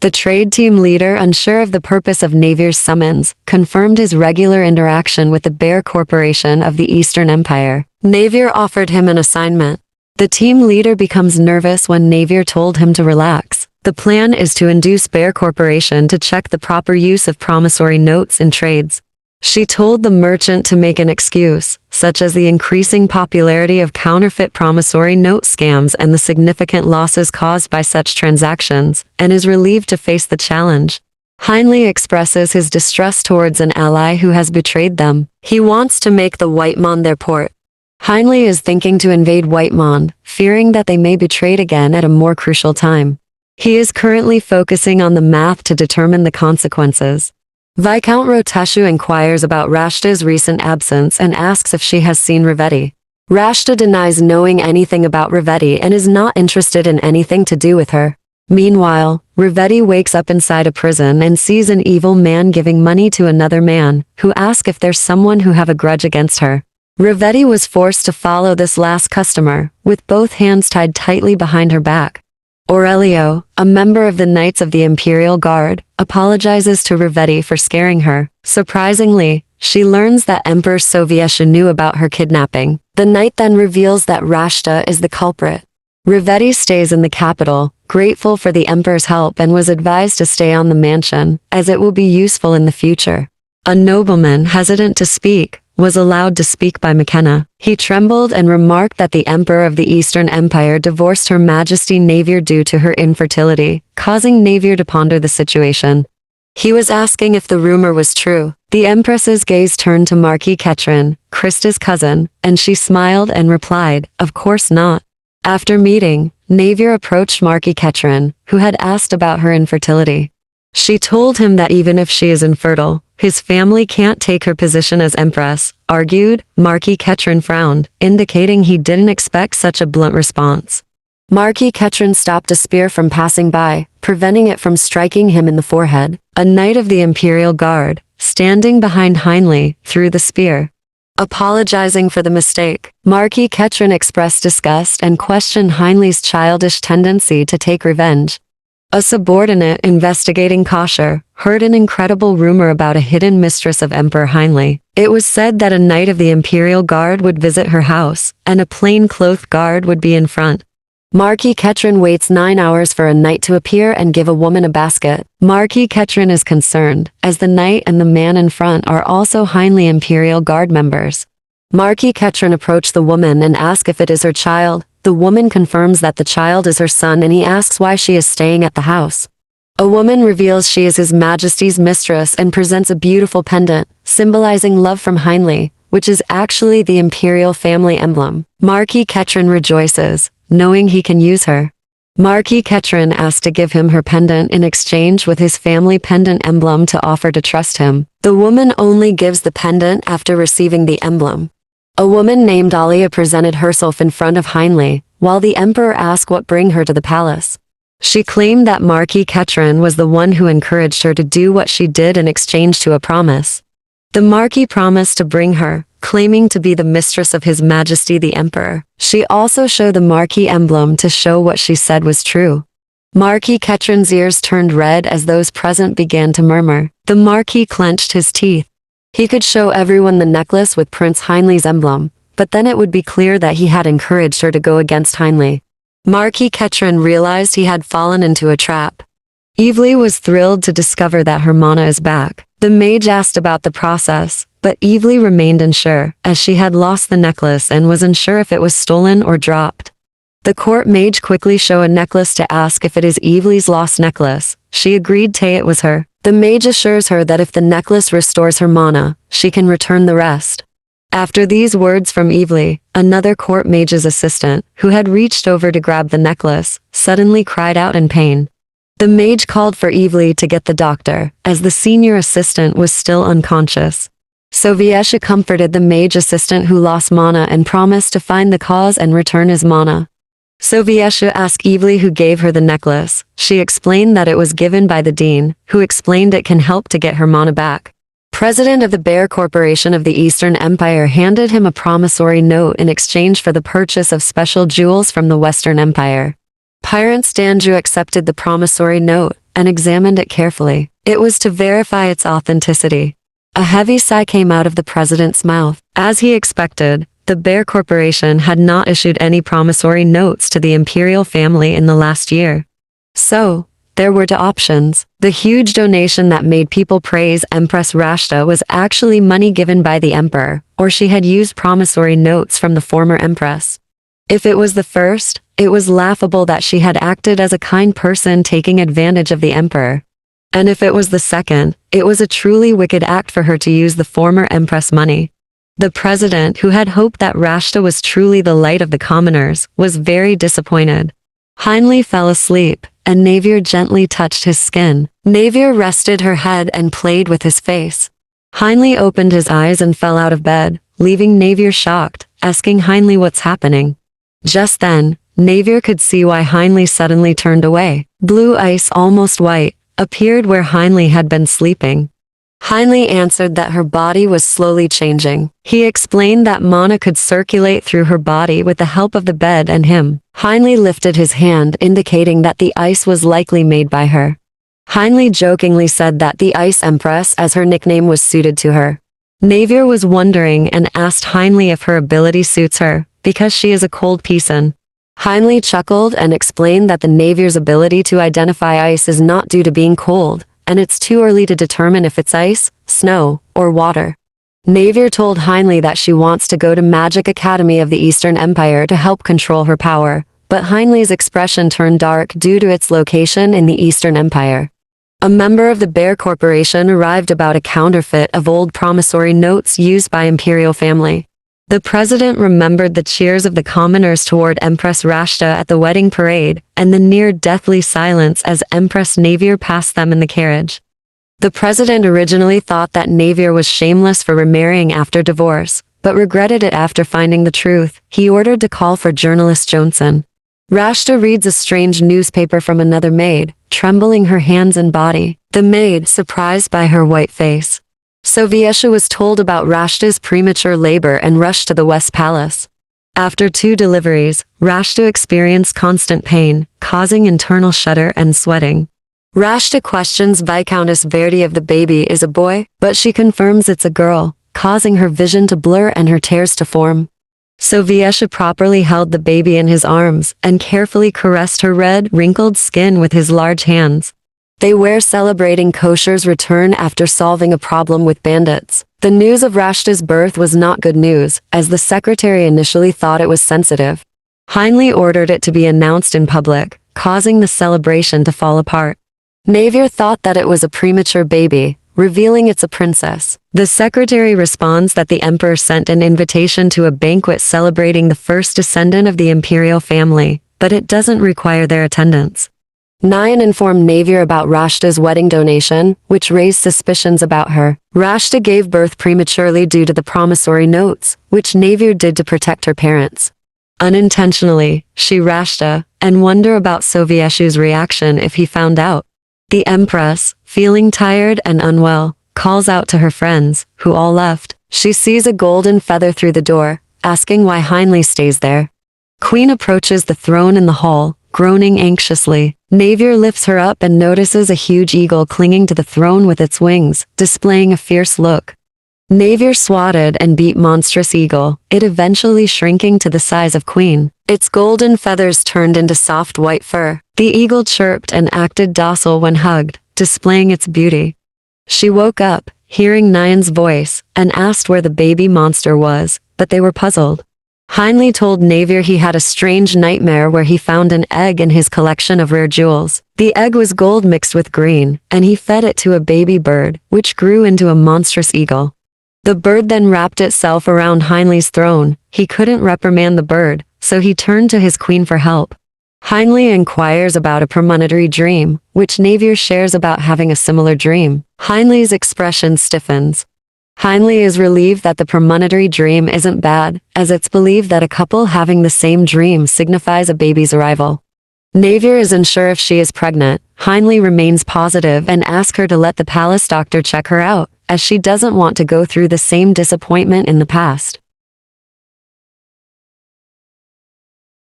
The trade team leader, unsure of the purpose of Navier's summons, confirmed his regular interaction with the Bear Corporation of the Eastern Empire. Navier offered him an assignment. The team leader becomes nervous when Navier told him to relax. The plan is to induce Bear Corporation to check the proper use of promissory notes in trades. She told the merchant to make an excuse, such as the increasing popularity of counterfeit promissory note scams and the significant losses caused by such transactions, and is relieved to face the challenge. Heinley expresses his distrust towards an ally who has betrayed them. He wants to make the White Mon their port. Heinley is thinking to invade White Mon, fearing that they may betray it again at a more crucial time. He is currently focusing on the math to determine the consequences. Viscount Roteshu inquires about Rashta's recent absence and asks if she has seen Rivetti. Rashta denies knowing anything about Rivetti and is not interested in anything to do with her. Meanwhile, Rivetti wakes up inside a prison and sees an evil man giving money to another man, who asks if there's someone who have a grudge against her. Rivetti was forced to follow this last customer, with both hands tied tightly behind her back. Aurelio, a member of the Knights of the Imperial Guard, apologizes to Rivetti for scaring her. Surprisingly, she learns that Empress Soviesha knew about her kidnapping. The knight then reveals that Rashta is the culprit. Rivetti stays in the capital, grateful for the Emperor's help, and was advised to stay on the mansion, as it will be useful in the future. A nobleman, hesitant to speak, was allowed to speak by McKenna. He trembled and remarked that the Emperor of the Eastern Empire divorced Her Majesty Navier due to her infertility, causing Navier to ponder the situation. He was asking if the rumor was true. The Empress's gaze turned to Marquis Ketrin, Krista's cousin, and she smiled and replied, "Of course not." After meeting, Navier approached Marquis Ketrin, who had asked about her infertility. She told him that even if she is infertile, his family can't take her position as Empress, argued. Marquis Ketrin frowned, indicating he didn't expect such a blunt response. Marquis Ketrin stopped a spear from passing by, preventing it from striking him in the forehead. A knight of the Imperial Guard, standing behind Heinley, threw the spear. Apologizing for the mistake, Marquis Ketrin expressed disgust and questioned Heinley's childish tendency to take revenge. A subordinate investigating Kosher heard an incredible rumor about a hidden mistress of Emperor Heinley. It was said that a knight of the Imperial Guard would visit her house, and a plain-clothed guard would be in front. Marquis Ketrin waits 9 hours for a knight to appear and give a woman a basket. Marquis Ketrin is concerned, as the knight and the man in front are also Heinley Imperial Guard members. Marquis Ketrin approached the woman and asked if it is her child. The woman confirms that the child is her son, and he asks why she is staying at the house. A woman reveals she is His Majesty's mistress and presents a beautiful pendant, symbolizing love from Heinley, which is actually the imperial family emblem. Marquis Ketrin rejoices, knowing he can use her. Marquis Ketrin asks to give him her pendant in exchange with his family pendant emblem to offer to trust him. The woman only gives the pendant after receiving the emblem. A woman named Alia presented herself in front of Heinley, while the emperor asked what bring her to the palace. She claimed that Marquis Ketrin was the one who encouraged her to do what she did in exchange to a promise. The Marquis promised to bring her, claiming to be the mistress of His Majesty the Emperor. She also showed the Marquis emblem to show what she said was true. Marquis Ketrin's ears turned red as those present began to murmur. The Marquis clenched his teeth. He could show everyone the necklace with Prince Heinley's emblem, but then it would be clear that he had encouraged her to go against Heinley. Marquis Ketrin realized he had fallen into a trap. Evely was thrilled to discover that her mana is back. The mage asked about the process, but Evely remained unsure, as she had lost the necklace and was unsure if it was stolen or dropped. The court mage quickly showed a necklace to ask if it is Evely's lost necklace. She agreed it was her. The mage assures her that if the necklace restores her mana, she can return the rest. After these words from Evely, another court mage's assistant, who had reached over to grab the necklace, suddenly cried out in pain. The mage called for Evely to get the doctor, as the senior assistant was still unconscious. Soviesha comforted the mage assistant who lost mana and promised to find the cause and return his mana. Soviesha asked Evely who gave her the necklace. She explained that it was given by the dean, who explained it can help to get her mana back. President of the Bear Corporation of the Eastern Empire handed him a promissory note in exchange for the purchase of special jewels from the Western Empire. Prince Danju accepted the promissory note, and examined it carefully. It was to verify its authenticity. A heavy sigh came out of the president's mouth. As he expected, the Bear Corporation had not issued any promissory notes to the imperial family in the last year. So, there were two options. The huge donation that made people praise Empress Rashta was actually money given by the emperor, or she had used promissory notes from the former empress. If it was the first, it was laughable that she had acted as a kind person taking advantage of the emperor. And if it was the second, it was a truly wicked act for her to use the former empress money. The president, who had hoped that Rashta was truly the light of the commoners, was very disappointed. Heinley fell asleep, and Navier gently touched his skin. Navier rested her head and played with his face. Heinley opened his eyes and fell out of bed, leaving Navier shocked, asking Heinley what's happening. Just then, Navier could see why Heinley suddenly turned away. Blue ice, almost white, appeared where Heinley had been sleeping. Heinley answered that her body was slowly changing. He explained that mana could circulate through her body with the help of the bed and him. Heinley lifted his hand, indicating that the ice was likely made by her. Heinley jokingly said that the Ice Empress, as her nickname, was suited to her. Navier was wondering and asked Heinley if her ability suits her, because she is a cold person. Heinley chuckled and explained that the Navier's ability to identify ice is not due to being cold, and it's too early to determine if it's ice, snow, or water. Navier told Heinley that she wants to go to Magic Academy of the Eastern Empire to help control her power, but Heinley's expression turned dark due to its location in the Eastern Empire. A member of the Bear Corporation arrived about a counterfeit of old promissory notes used by imperial family. The president remembered the cheers of the commoners toward Empress Rashta at the wedding parade, and the near-deathly silence as Empress Navier passed them in the carriage. The president originally thought that Navier was shameless for remarrying after divorce, but regretted it after finding the truth. He ordered to call for journalist Johnson. Rashta reads a strange newspaper from another maid, trembling her hands and body. The maid, surprised by her white face. Soviesha was told about Rashta's premature labor and rushed to the West Palace. After 2 deliveries, Rashta experienced constant pain, causing internal shudder and sweating. Rashta questions Viscountess Verdi if the baby is a boy, but she confirms it's a girl, causing her vision to blur and her tears to form. Soviesha properly held the baby in his arms and carefully caressed her red, wrinkled skin with his large hands. They were celebrating Kosher's return after solving a problem with bandits. The news of Rashta's birth was not good news, as the secretary initially thought it was sensitive. Heinley ordered it to be announced in public, causing the celebration to fall apart. Navier thought that it was a premature baby, revealing it's a princess. The secretary responds that the emperor sent an invitation to a banquet celebrating the first descendant of the imperial family, but it doesn't require their attendance. Nyan informed Navier about Rashta's wedding donation, which raised suspicions about her. Rashta gave birth prematurely due to the promissory notes, which Navier did to protect her parents. Unintentionally, she Rashta, and wonder about Sovieshu's reaction if he found out. The empress, feeling tired and unwell, calls out to her friends, who all left. She sees a golden feather through the door, asking why Heinley stays there. Queen approaches the throne in the hall, groaning anxiously. Navier lifts her up and notices a huge eagle clinging to the throne with its wings, displaying a fierce look. Navier swatted and beat monstrous eagle, it eventually shrinking to the size of Queen. Its golden feathers turned into soft white fur. The eagle chirped and acted docile when hugged, displaying its beauty. She woke up, hearing Nyan's voice, and asked where the baby monster was, but they were puzzled. Heinley told Navier he had a strange nightmare where he found an egg in his collection of rare jewels. The egg was gold mixed with green, and he fed it to a baby bird, which grew into a monstrous eagle. The bird then wrapped itself around Heinley's throne. He couldn't reprimand the bird, so he turned to his queen for help. Heinley inquires about a premonitory dream, which Navier shares about having a similar dream. Heinley's expression stiffens. Heinley is relieved that the premonitory dream isn't bad, as it's believed that a couple having the same dream signifies a baby's arrival. Navier is unsure if she is pregnant. Heinley remains positive and asks her to let the palace doctor check her out, as she doesn't want to go through the same disappointment in the past.